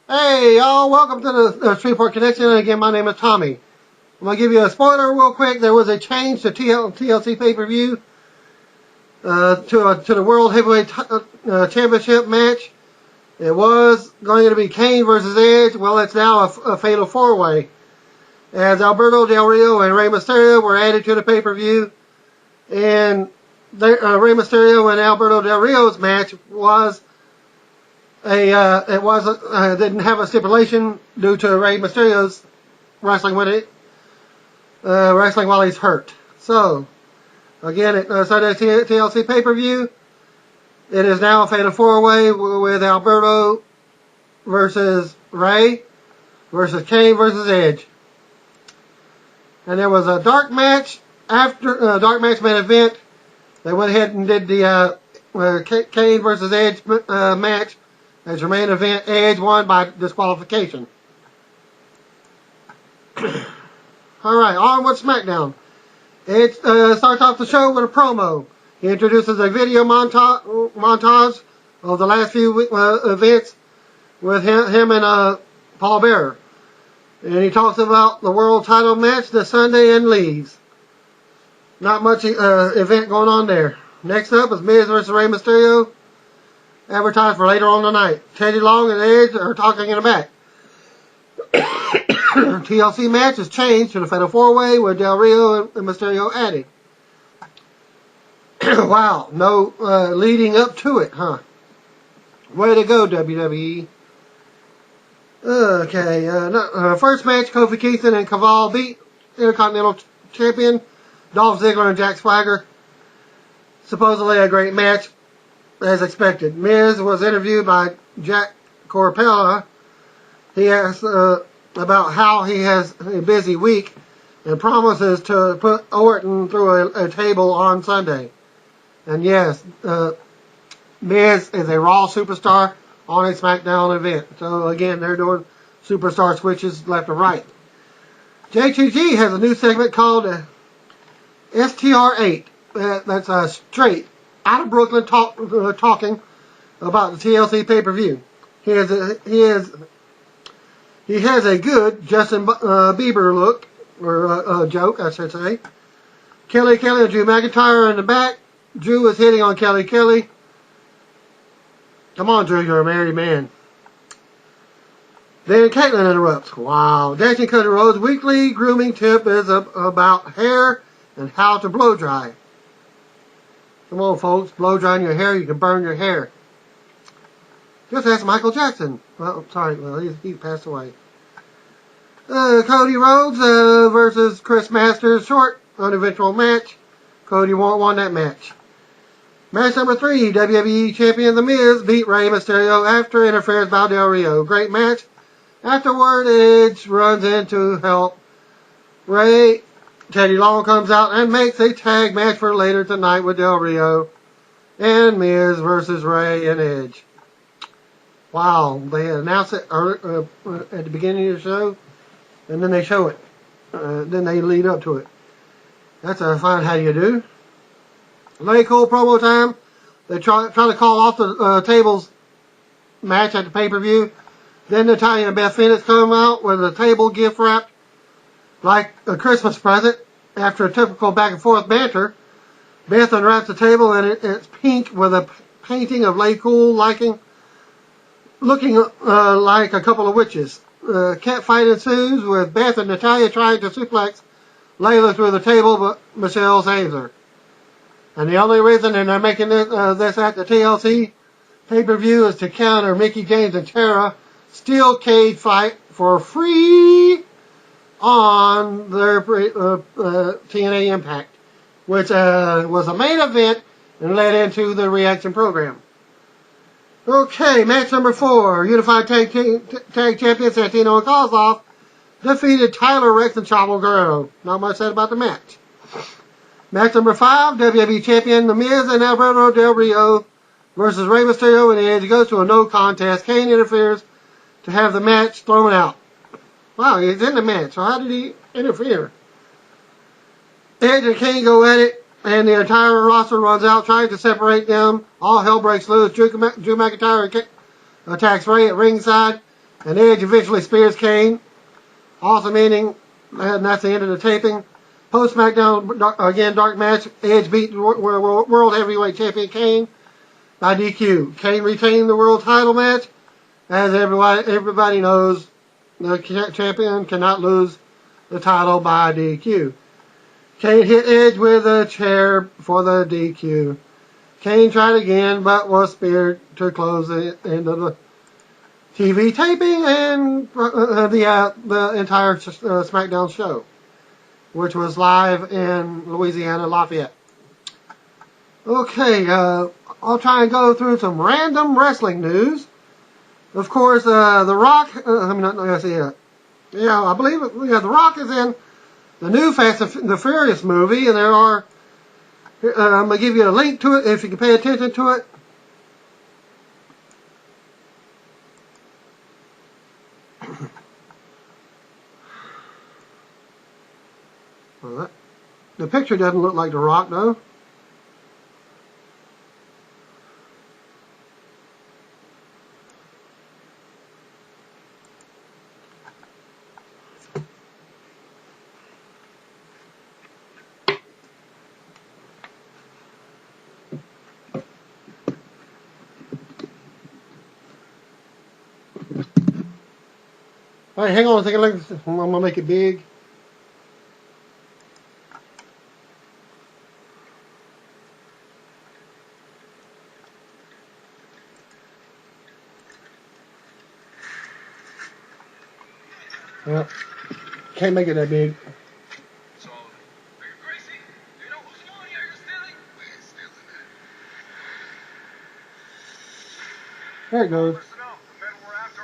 Hey, y'all, welcome to the Shreveport Connection. And again, my name is Tommy. I'm going to give you a spoiler real quick. There was a change to TLC pay-per-view to the World Heavyweight Championship match. It was going to be Kane versus Edge. Well, it's now a fatal four-way, as Alberto Del Rio and Rey Mysterio were added to the pay-per-view. And Rey Mysterio and Alberto Del Rio's match was didn't have a stipulation due to Rey Mysterio's wrestling while he's hurt. So again, at Sunday's TLC pay-per-view, it is now a fatal four-way with Alberto versus Rey versus Kane versus Edge. And there was a dark match after dark match main event. They went ahead and did the Kane versus Edge match as your main event. Edge won by disqualification. Alright, on with SmackDown. Edge starts off the show with a promo. He introduces a video montage of the last few events with him and Paul Bearer. And he talks about the world title match this Sunday and leaves. Not much event going on there. Next up is Miz versus Rey Mysterio, advertised for later on tonight. Teddy Long and Edge are talking in the back. TLC match has changed to the Fatal 4-Way with Del Rio and Mysterio added. Wow, no leading up to it, huh? Way to go, WWE. Okay, first match, Kofi Kingston and Caval beat Intercontinental Champion Dolph Ziggler and Jack Swagger. Supposedly a great match, as expected. Miz was interviewed by Jack Corpella. He asked about how he has a busy week and promises to put Orton through a table on Sunday. And yes, Miz is a Raw superstar on a SmackDown event. So again, they're doing superstar switches left and right. JTG has a new segment called STR8. That's straight out of Brooklyn talking about the TLC pay-per-view. He has a good Justin Bieber look, or joke, I should say. Kelly and Drew McIntyre in the back. Drew is hitting on Kelly. Come on, Drew, you're a married man. Then Caitlyn interrupts. Wow. Dashing Cody Rhodes' weekly grooming tip is about hair and how to blow dry. Come on, folks. Blow drying your hair, you can burn your hair. Just ask Michael Jackson. Well, sorry, he passed away. Cody Rhodes versus Chris Masters, short, uneventful match. Cody won that match. Match number 3, WWE Champion The Miz beat Rey Mysterio after interference by Del Rio. Great match. Afterward, Edge runs in to help Rey. Teddy Long comes out and makes a tag match for later tonight with Del Rio and Miz versus Rey and Edge. Wow, they announce it at the beginning of the show, and then they show it. Then they lead up to it. That's a fine how you do. Lay Cool promo time. They try to call off the tables match at the pay-per-view. Then Natalya and Beth Phoenix come out with a table gift wrapped like a Christmas present. After a typical back and forth banter, Beth unwraps the table and it's pink with a painting of Lay Cool looking like a couple of witches. Cat fight ensues with Beth and Natalya trying to suplex Layla through the table, but Michelle saves her. And the only reason they're making this at the TLC pay-per-view is to counter Mickie James and Tara steel cage fight for free on their TNA Impact, which was a main event and led into the reaction program. Okay, match number 4. Unified Tag Champions Santino and Kozlov defeated Tyler Rex and Chavo Guerrero. Not much said about the match. Match number 5. WWE Champion The Miz and Alberto Del Rio versus Rey Mysterio and Edge goes to a no contest. Kane interferes to have the match thrown out. Wow, he's in the match, so how did he interfere? Edge and Kane go at it, and the entire roster runs out trying to separate them. All hell breaks loose. Drew McIntyre attacks Rey at ringside. And Edge eventually spears Kane, also meaning, and that's the end of the taping. Post SmackDown, again, dark match. Edge beat World Heavyweight Champion Kane by DQ. Kane retained the world title match. As everybody knows, the champion cannot lose the title by DQ. Kane hit Edge with a chair for the DQ. Kane tried again, but was speared to close the end of the TV taping and the entire SmackDown show, which was live in Louisiana, Lafayette. Okay, I'll try and go through some random wrestling news. Of course, The Rock, I'm not going to see it. Yeah, I believe it. Yeah, The Rock is in the new Fast and the Furious movie, and there are, I'm going to give you a link to it if you can pay attention to it. Well, the picture doesn't look like The Rock, though. All right, hang on a second. I'm going to make it big. Well, can't make it that big. So, are you crazy? Do you know whose money are you stealing? We ain't stealing that. There it goes. Listen up. The men we're after.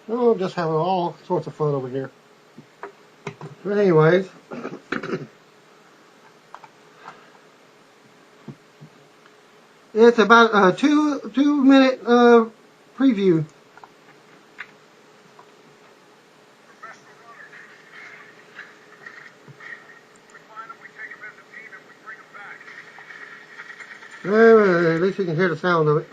Oh, just having all sorts of fun over here. But anyways, it's about a two minute preview. Professional runner. We find them, we take them as a team, and we bring them back. At least you can hear the sound of it.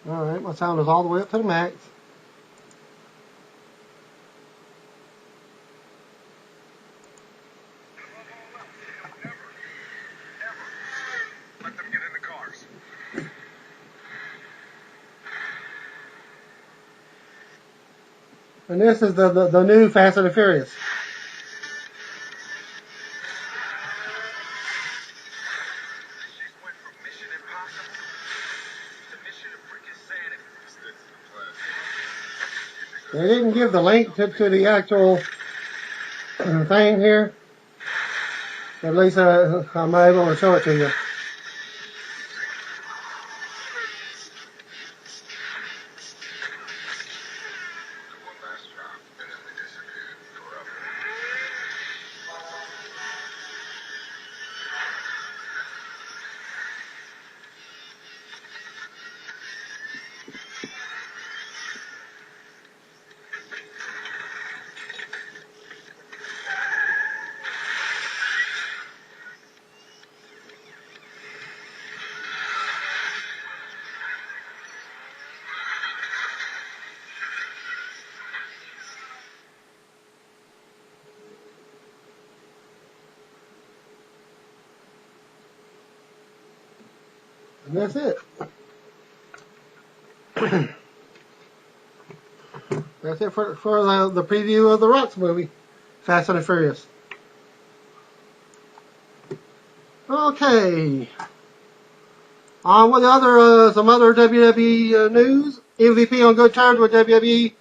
Alright, my sound is all the way up to the max. Let them get in the cars. And this is the new Fast and the Furious. She's went from Mission Impossible to Mission of freaking Sanity. They didn't give the link to the actual thing here. At least I'm able to show it to you. And that's it. That's it for the preview of the Rock's movie, Fast and the Furious. Okay. On with the other some other WWE news. MVP on good terms with WWE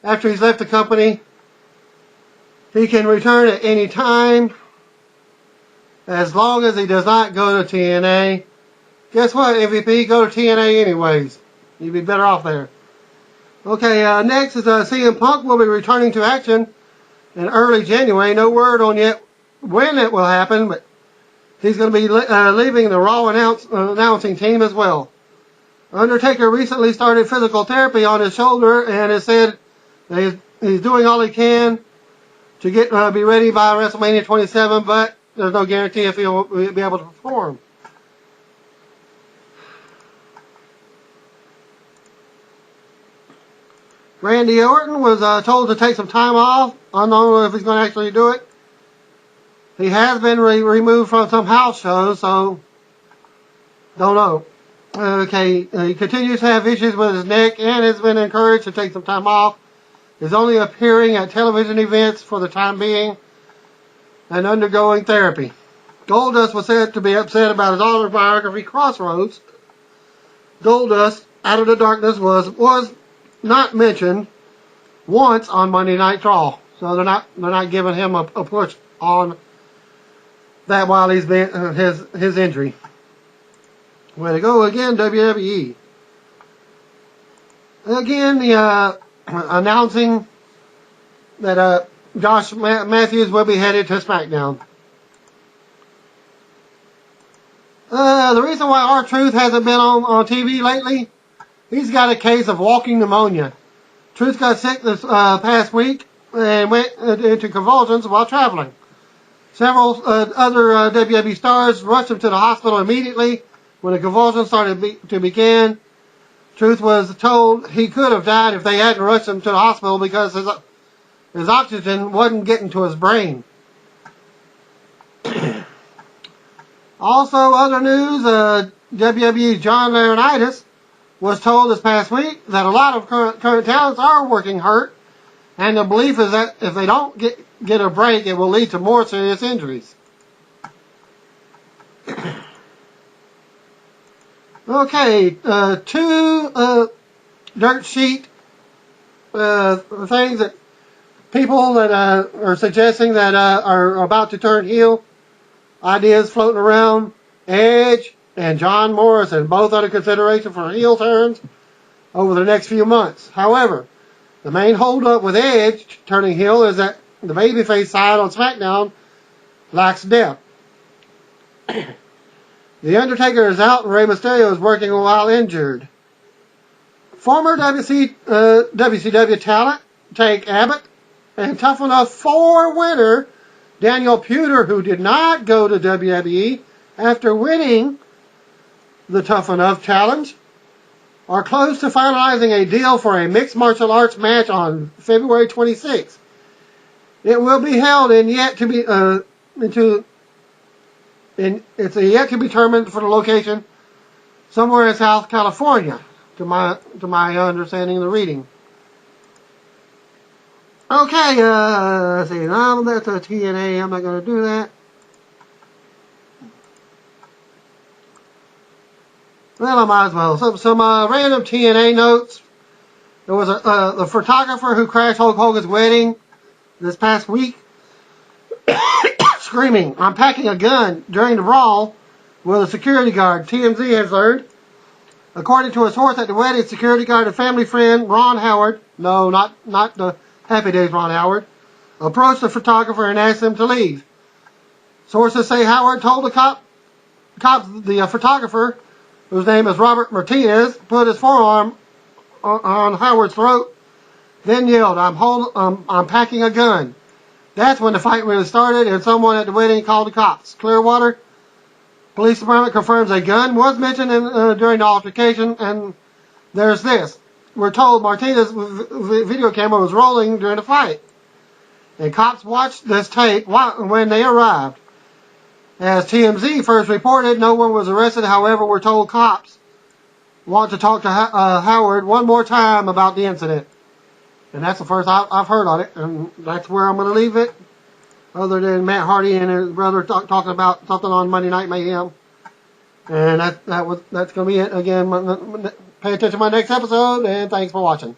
after he's left the company. He can return at any time as long as he does not go to TNA. Guess what, MVP? Go to TNA anyways. You'd be better off there. Okay, next is CM Punk will be returning to action in early January. No word on yet when it will happen, but he's going to be leaving the Raw announcing team as well. Undertaker recently started physical therapy on his shoulder and has said that he's doing all he can to get be ready by WrestleMania 27, but there's no guarantee if he'll be able to perform. Randy Orton was told to take some time off. I don't know if he's going to actually do it. He has been removed from some house shows, so don't know. Okay, he continues to have issues with his neck and has been encouraged to take some time off. He's only appearing at television events for the time being and undergoing therapy. Goldust was said to be upset about his autobiography, Crossroads. Goldust, Out of the Darkness, was not mentioned once on Monday Night Raw, so they're not giving him a push on that while he's been his injury. Way to go again, WWE. Again, the announcing that Josh Matthews will be headed to SmackDown. The reason why R-Truth hasn't been on TV lately, he's got a case of walking pneumonia. Truth got sick this past week and went into convulsions while traveling. Several other WWE stars rushed him to the hospital immediately when the convulsions started to begin. Truth was told he could have died if they hadn't rushed him to the hospital because his oxygen wasn't getting to his brain. Also, other news, WWE's John Laurinaitis was told this past week that a lot of current talents are working hurt, and the belief is that if they don't get a break, it will lead to more serious injuries. Okay, two dirt sheet things that people that are suggesting that are about to turn heel. Ideas floating around. Edge and John Morrison, both under consideration for heel turns over the next few months. However, the main holdup with Edge turning heel is that the babyface side on SmackDown lacks depth. The Undertaker is out and Rey Mysterio is working while injured. Former WCW talent Tank Abbott and Tough Enough 4 winner Daniel Puder, who did not go to WWE after winning the Tough Enough Challenge, are close to finalizing a deal for a mixed martial arts match on February 26th. It will be held in yet to be it's a yet to be determined for the location somewhere in South California, to my understanding of the reading. Okay, let's see. Now that's a TNA. I'm not going to do that. Well, I might as well. Some random TNA notes. There was the photographer who crashed Hulk Hogan's wedding this past week, screaming, "I'm packing a gun," during the brawl with a security guard. TMZ has learned. According to a source at the wedding, security guard and family friend Ron Howard, no, not the Happy Days Ron Howard, approached the photographer and asked him to leave. Sources say Howard told the cops the photographer, whose name is Robert Martinez, put his forearm on Howard's throat, then yelled, I'm packing a gun." That's when the fight really started, and someone at the wedding called the cops. Clearwater Police Department confirms a gun was mentioned during the altercation, and there's this. We're told Martinez's video camera was rolling during the fight, and cops watched this tape when they arrived. As TMZ first reported, no one was arrested. However, we're told cops want to talk to Howard one more time about the incident. And that's the first I've heard on it, and that's where I'm going to leave it, other than Matt Hardy and his brother talking about something on Monday Night Mayhem. And that's going to be it. Again, pay attention to my next episode, and thanks for watching.